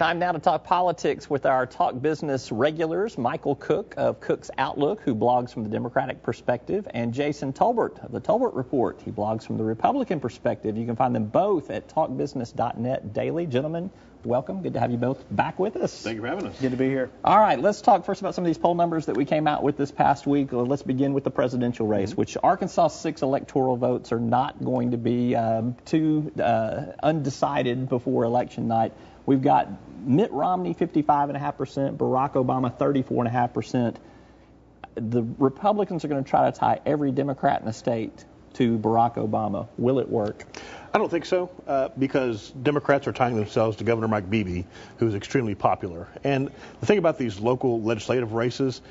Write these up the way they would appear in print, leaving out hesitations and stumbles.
Time now to talk politics with our Talk Business regulars, Michael Cook of Cook's Outlook, who blogs from the Democratic perspective, and Jason Tolbert of the Tolbert Report. He blogs from the Republican perspective. You can find them both at talkbusiness.net daily. Gentlemen, welcome. Good to have you both back with us. Thank you for having us. Good to be here. All right, let's talk first about some of these poll numbers that we came out with this past week. Let's begin with the presidential race, which Arkansas 6 electoral votes are not going to be too undecided before election night. We've got Mitt Romney 55.5%, Barack Obama 34.5%. The Republicans are going to try to tie every Democrat in the state to Barack Obama. Will it work? I don't think so, because Democrats are tying themselves to Governor Mike Beebe, who is extremely popular. And the thing about these local legislative races,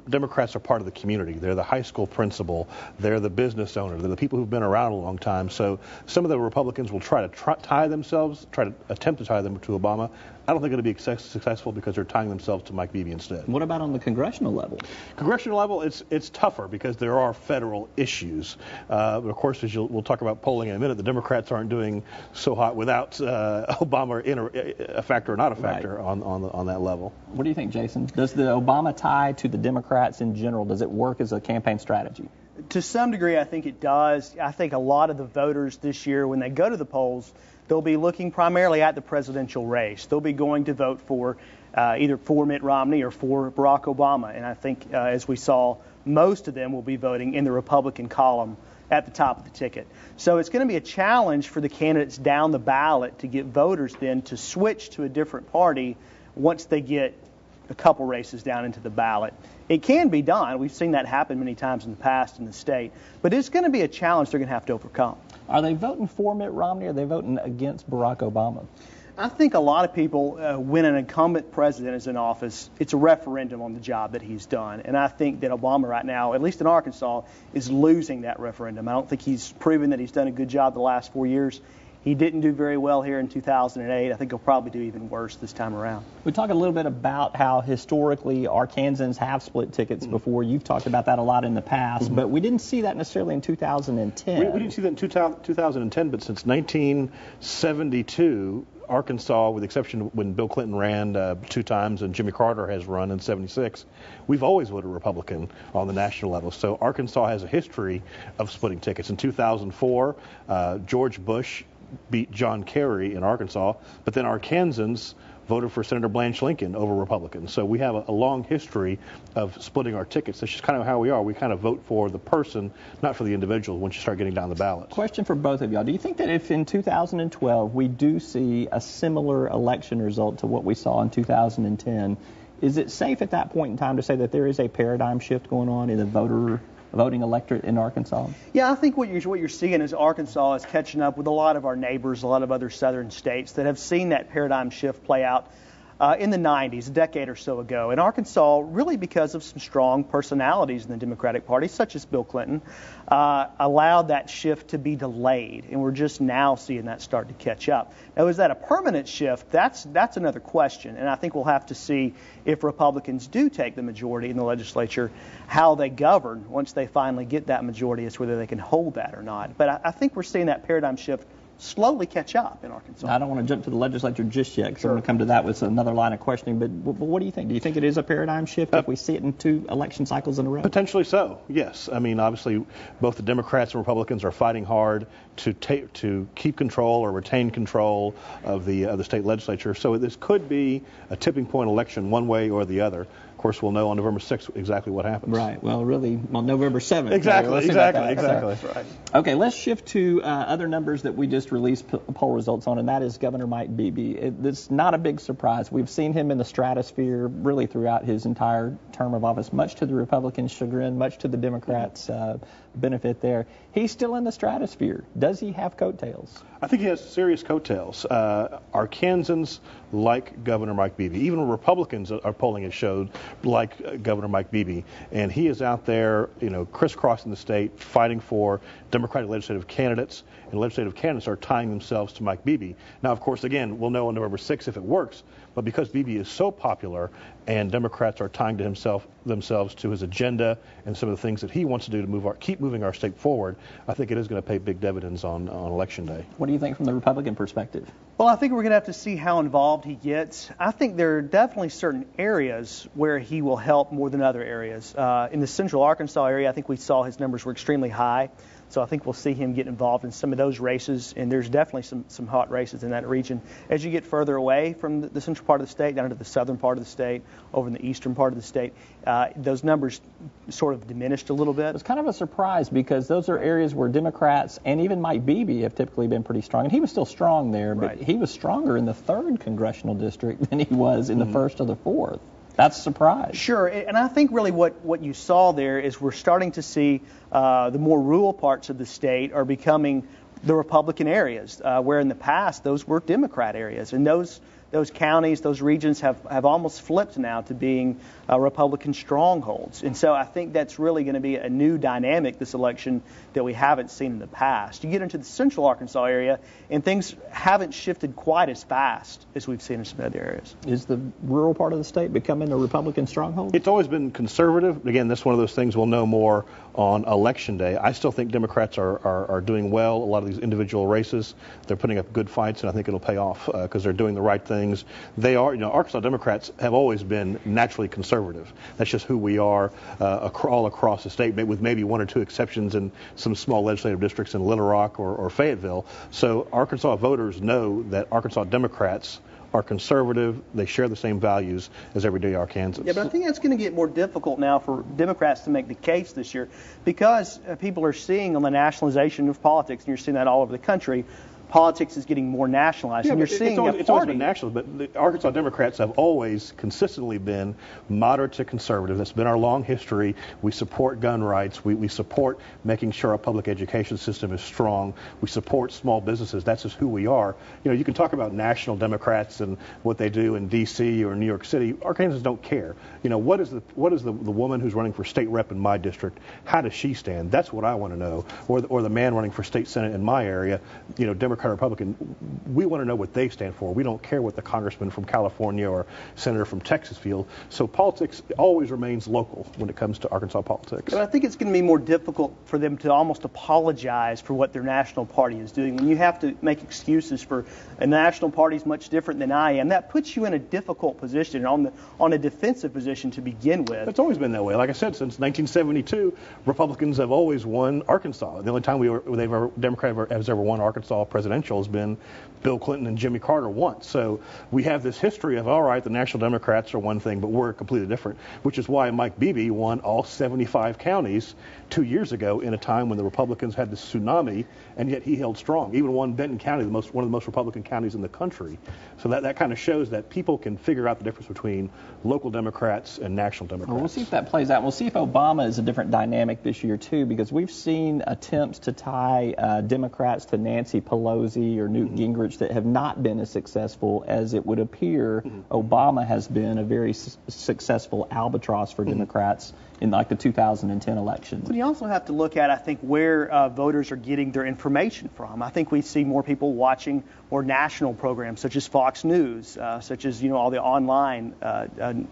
Democrats are part of the community. They're the high school principal. They're the business owner. They're the people who've been around a long time. So some of the Republicans will try to attempt to tie them to Obama. I don't think it'll be successful because they're tying themselves to Mike Beebe instead. What about on the congressional level? Congressional level, it's tougher because there are federal issues. But of course, we'll talk about polling in a minute, the Democrats aren't doing so hot without Obama a factor or not a factor on that level. What do you think, Jason? Does the Obama tie to the Democrats in general, does it work as a campaign strategy? To some degree, I think it does. I think a lot of the voters this year, when they go to the polls, they'll be looking primarily at the presidential race. They'll be going to vote for either for Mitt Romney or for Barack Obama. And I think, as we saw, most of them will be voting in the Republican column at the top of the ticket. So it's going to be a challenge for the candidates down the ballot to get voters then to switch to a different party once they get a couple races down into the ballot. It can be done. We've seen that happen many times in the past in the state. But it's going to be a challenge they're going to have to overcome. Are they voting for Mitt Romney or are they voting against Barack Obama? I think a lot of people, when an incumbent president is in office, it's a referendum on the job that he's done. And I think that Obama right now, at least in Arkansas, is losing that referendum. I don't think he's proven that he's done a good job the last 4 years. He didn't do very well here in 2008. I think he'll probably do even worse this time around. We talked a little bit about how historically Arkansans have split tickets before. You've talked about that a lot in the past, but we didn't see that necessarily in 2010. We didn't see that in 2010, but since 1972, Arkansas, with the exception of when Bill Clinton ran 2 times and Jimmy Carter has run in 76, we've always voted Republican on the national level. So Arkansas has a history of splitting tickets. In 2004, George Bush beat John Kerry in Arkansas, but then Arkansans voted for Senator Blanche Lincoln over Republicans. So we have a long history of splitting our tickets. That's just kind of how we are. We kind of vote for the person, not for the individual once you start getting down the ballot. Question for both of y'all. Do you think that if in 2012 we do see a similar election result to what we saw in 2010, is it safe at that point in time to say that there is a paradigm shift going on in the voting electorate in Arkansas? Yeah, I think what you're seeing is Arkansas is catching up with a lot of our neighbors, a lot of other southern states that have seen that paradigm shift play out in the 90s, a decade or so ago. In Arkansas, really because of some strong personalities in the Democratic Party, such as Bill Clinton, allowed that shift to be delayed, and we're just now seeing that start to catch up. Now, is that a permanent shift? That's another question, and I think we'll have to see if Republicans do take the majority in the legislature, how they govern once they finally get that majority, as whether they can hold that or not. But I think we're seeing that paradigm shift slowly catch up in Arkansas. I don't want to jump to the legislature just yet, because I'm going to come to that with another line of questioning. But what do you think? Do you think it is a paradigm shift if we see it in 2 election cycles in a row? Potentially so, yes. I mean, obviously, both the Democrats and Republicans are fighting hard to keep control or retain control of the state legislature. So this could be a tipping point election one way or the other. Of course, we'll know on November 6th exactly what happens. Right. Well, really, on November 7th. Exactly. Right. Okay, let's shift to other numbers that we just released poll results on, and that is Governor Mike Beebe. It's not a big surprise. We've seen him in the stratosphere really throughout his entire term of office, much to the Republicans' chagrin, much to the Democrats' benefit there. He's still in the stratosphere. Does he have coattails? I think he has serious coattails. Arkansans like Governor Mike Beebe. Even Republicans, our polling has showed, like Governor Mike Beebe. And he is out there, crisscrossing the state, fighting for Democratic legislative candidates. And legislative candidates are tying themselves to Mike Beebe. Now, of course, again, we'll know on November 6th if it works. But because Beebe is so popular and Democrats are tying to himself themselves to his agenda and some of the things that he wants to do to keep moving our state forward, I think it is going to pay big dividends on Election Day. What do you think from the Republican perspective? Well, I think we're going to have to see how involved he gets. I think there are definitely certain areas where he will help more than other areas. In the central Arkansas area, I think we saw his numbers were extremely high. So I think we'll see him get involved in some of those races, and there's definitely some hot races in that region. As you get further away from the central part of the state, down into the southern part of the state, over in the eastern part of the state, those numbers sort of diminished a little bit. It's kind of a surprise because those are areas where Democrats and even Mike Beebe have typically been pretty strong. And he was still strong there, but he was stronger in the 3rd congressional district than he was in the 1st or the 4th. That's a surprise. Sure, and I think really what you saw there is we're starting to see the more rural parts of the state are becoming the Republican areas, where in the past those were Democrat areas. And those counties, those regions have almost flipped now to being Republican strongholds. And so I think that's really going to be a new dynamic this election that we haven't seen in the past. You get into the central Arkansas area, and things haven't shifted quite as fast as we've seen in some other areas. Is the rural part of the state becoming a Republican stronghold? It's always been conservative. Again, that's one of those things we'll know more on Election Day. I still think Democrats are doing well. A lot of these individual races, they're putting up good fights, and I think it'll pay off because they're doing the right things. They are, Arkansas Democrats have always been naturally conservative. That's just who we are all across the state, with maybe one or two exceptions in some small legislative districts in Little Rock or Fayetteville. So Arkansas voters know that Arkansas Democrats are conservative. They share the same values as everyday Arkansans. Yeah, but I think that's going to get more difficult now for Democrats to make the case this year because people are seeing on the nationalization of politics, and you're seeing that all over the country. Politics is getting more nationalized, and you're seeing it's always been national, but the Arkansas Democrats have always consistently been moderate to conservative. That's been our long history. We support gun rights. We support making sure our public education system is strong. We support small businesses. That's just who we are. You can talk about national Democrats and what they do in D.C. or New York City. Arkansans don't care. What is the woman who's running for state rep in my district? How does she stand? That's what I want to know. Or the man running for state senate in my area. Democrat, Republican, we want to know what they stand for. We don't care what the congressman from California or senator from Texas feel. So politics always remains local when it comes to Arkansas politics. But I think it's going to be more difficult for them to almost apologize for what their national party is doing. When you have to make excuses for a national party is much different than I am, that puts you in a difficult position, on a defensive position to begin with. It's always been that way. Like I said, since 1972, Republicans have always won Arkansas. The only time Democrat has ever won Arkansas presidential has been Bill Clinton and Jimmy Carter once. So we have this history of, all right, the National Democrats are one thing, but we're completely different, which is why Mike Beebe won all 75 counties 2 years ago in a time when the Republicans had this tsunami, and yet he held strong. Even won Benton County, one of the most Republican counties in the country. So that kind of shows that people can figure out the difference between local Democrats and national Democrats. Well, we'll see if that plays out. We'll see if Obama is a different dynamic this year, too, because we've seen attempts to tie Democrats to Nancy Pelosi or Newt Gingrich that have not been as successful as it would appear Obama has been a very successful albatross for Democrats in like the 2010 election. But you also have to look at, I think, where voters are getting their information from. I think we see more people watching more national programs such as Fox News, such as all the online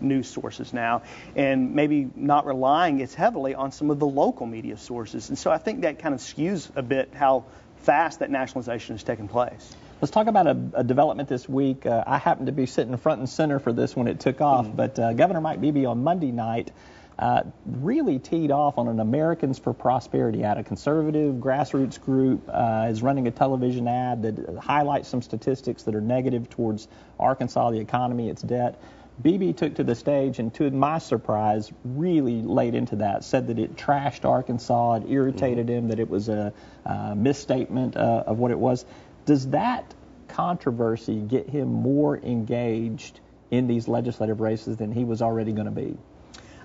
news sources now, and maybe not relying as heavily on some of the local media sources. And so I think that kind of skews a bit how fast that nationalization has taken place. Let's talk about a development this week. I happened to be sitting front and center for this when it took off, but Governor Mike Beebe on Monday night really teed off on an Americans for Prosperity ad. A conservative grassroots group is running a television ad that highlights some statistics that are negative towards Arkansas, the economy, its debt. Beebe took to the stage and, to my surprise, really laid into that, said that it trashed Arkansas, it irritated him, that it was a misstatement of what it was. Does that controversy get him more engaged in these legislative races than he was already going to be?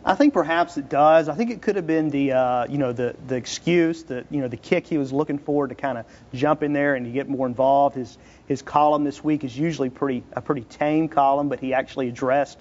I think perhaps it does. I think it could have been the excuse, the kick he was looking for to kind of jump in there and to get more involved. His column this week is usually a pretty tame column, but he actually addressed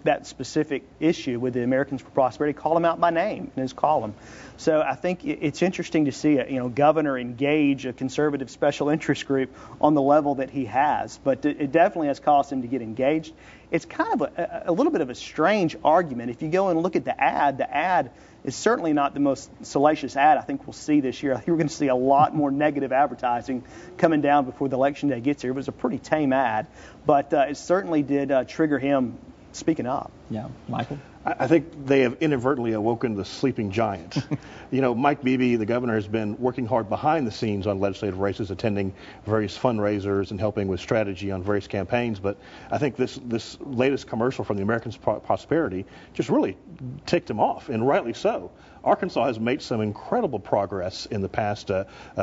that specific issue with the Americans for Prosperity, called him out by name in his column. So I think it's interesting to see a governor engage a conservative special interest group on the level that he has. But it definitely has caused him to get engaged. It's kind of a little bit of a strange argument. If you go and look at the ad is certainly not the most salacious ad I think we'll see this year. I think we're going to see a lot more negative advertising coming down before the election day gets here. It was a pretty tame ad, but it certainly did trigger him speaking up. Yeah, Michael? I think they have inadvertently awoken the sleeping giant. Mike Beebe, the governor, has been working hard behind the scenes on legislative races, attending various fundraisers and helping with strategy on various campaigns. But I think this latest commercial from the Americans for Prosperity just really ticked him off, and rightly so. Arkansas has made some incredible progress in the past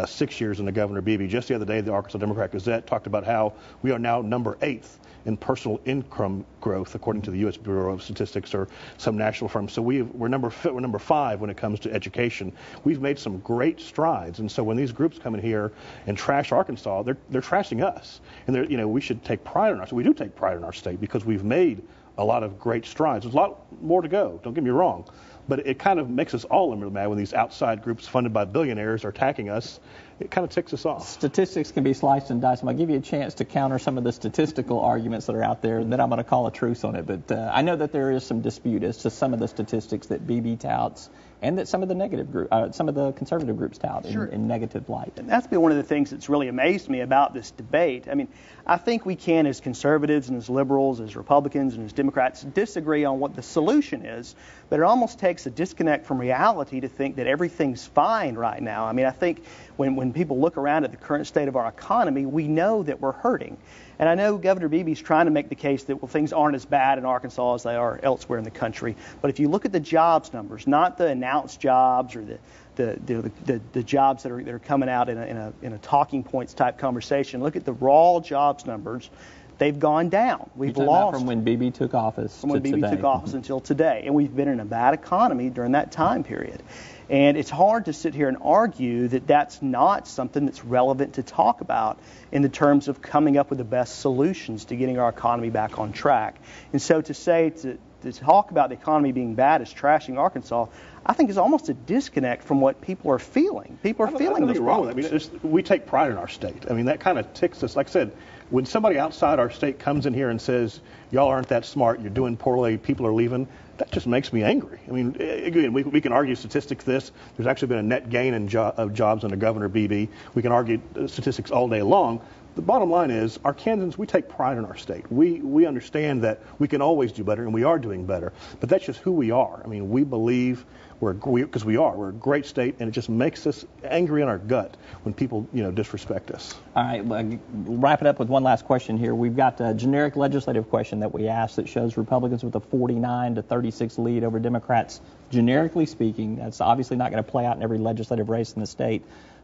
6 years under Governor Beebe. Just the other day, the Arkansas Democrat-Gazette talked about how we are now number 8th in personal income growth, according to the U.S. Bureau of Statistics or some national firm. So we're number 5 when it comes to education. We've made some great strides, and so when these groups come in here and trash Arkansas, they're trashing us. And we should take pride in our state. We do take pride in our state because we've made a lot of great strides. There's a lot more to go. Don't get me wrong. But it kind of makes us all a little mad when these outside groups funded by billionaires are attacking us. It kind of ticks us off. Statistics can be sliced and diced. I'm going to give you a chance to counter some of the statistical arguments that are out there, and then I'm going to call a truce on it. But I know that there is some dispute as to some of the statistics that BB touts and that some of the conservative groups tout in negative light. And that's been one of the things that's really amazed me about this debate. I mean, I think we can, as conservatives and as liberals, as Republicans and as Democrats, disagree on what the solution is, but it almost takes a disconnect from reality to think that everything's fine right now. I mean, I think when people look around at the current state of our economy, we know that we're hurting. And I know Governor Beebe's trying to make the case that, things aren't as bad in Arkansas as they are elsewhere in the country. But if you look at the jobs numbers, not the announced jobs or the jobs that are coming out in a talking points type conversation, look at the raw jobs numbers. They've gone down. We've lost from when Beebe took office from when Beebe took office until today, and we've been in a bad economy during that time period. And it's hard to sit here and argue that that's not something that's relevant to talk about in the terms of coming up with the best solutions to getting our economy back on track. And so to talk about the economy being bad as trashing Arkansas, I think is almost a disconnect from what people are feeling. People are feeling those problems. I mean, we take pride in our state. I mean, that kind of ticks us. Like I said, when somebody outside our state comes in here and says, y'all aren't that smart, you're doing poorly, people are leaving, that just makes me angry. I mean, again, we can argue statistics there's actually been a net gain of jobs under Governor Beebe. We can argue statistics all day long. The bottom line is, our Kansans, we take pride in our state. We understand that we can always do better, and we are doing better. But that's just who we are. I mean, we believe we're a great state, and it just makes us angry in our gut when people, disrespect us. All right, wrap it up with one last question here. We've got a generic legislative question that we asked that shows Republicans with a 49-36 lead over Democrats. Generically speaking, that's obviously not going to play out in every legislative race in the state.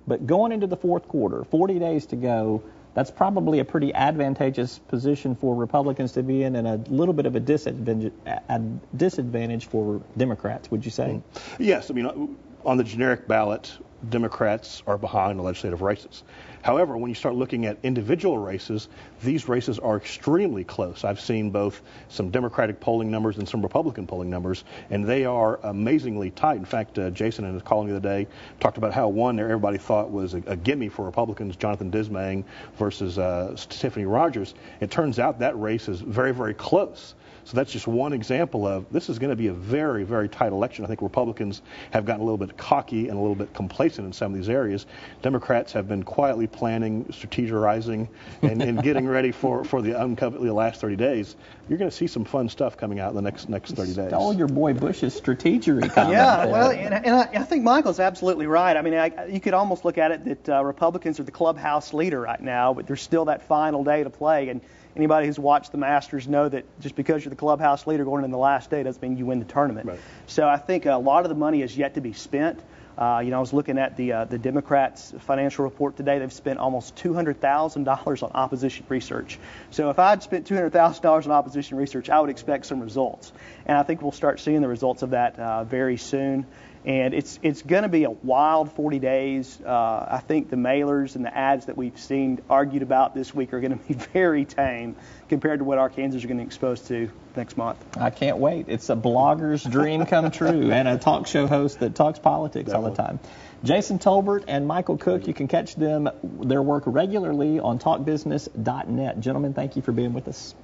But going into the fourth quarter, 40 days to go, that's probably a pretty advantageous position for Republicans to be in, and a little bit of a disadvantage for Democrats, would you say? Yes. I mean, on the generic ballot, Democrats are behind the legislative races. However, when you start looking at individual races, these races are extremely close. I've seen both some Democratic polling numbers and some Republican polling numbers, and they are amazingly tight. In fact, Jason in his column the other day talked about how one there everybody thought was a gimme for Republicans, Jonathan Dismang versus Tiffany Rogers. It turns out that race is very, very close. So that's just one example of this is going to be a very, very tight election. I think Republicans have gotten a little bit cocky and a little bit complacent in some of these areas. Democrats have been quietly planning, strategizing, and getting ready for the last 30 days. You're going to see some fun stuff coming out in the next 30 days. Stole your boy Bush's strategery comment. Yeah, well, and I think Michael's absolutely right. I mean, you could almost look at it that Republicans are the clubhouse leader right now, but there's still that final day to play. And anybody who's watched the Masters know that just because you're the clubhouse leader going in the last day doesn't mean you win the tournament. Right. So I think a lot of the money is yet to be spent. I was looking at the Democrats' financial report today. They've spent almost $200,000 on opposition research. So if I'd spent $200,000 on opposition research, I would expect some results. And I think we'll start seeing the results of that very soon. And it's going to be a wild 40 days. I think the mailers and the ads that we've seen argued about this week are going to be very tame compared to what Arkansans are going to be exposed to next month. I can't wait. It's a blogger's dream come true, and a talk show host that talks politics all the time. Jason Tolbert and Michael Cook, you can catch their work regularly on talkbusiness.net. Gentlemen, thank you for being with us.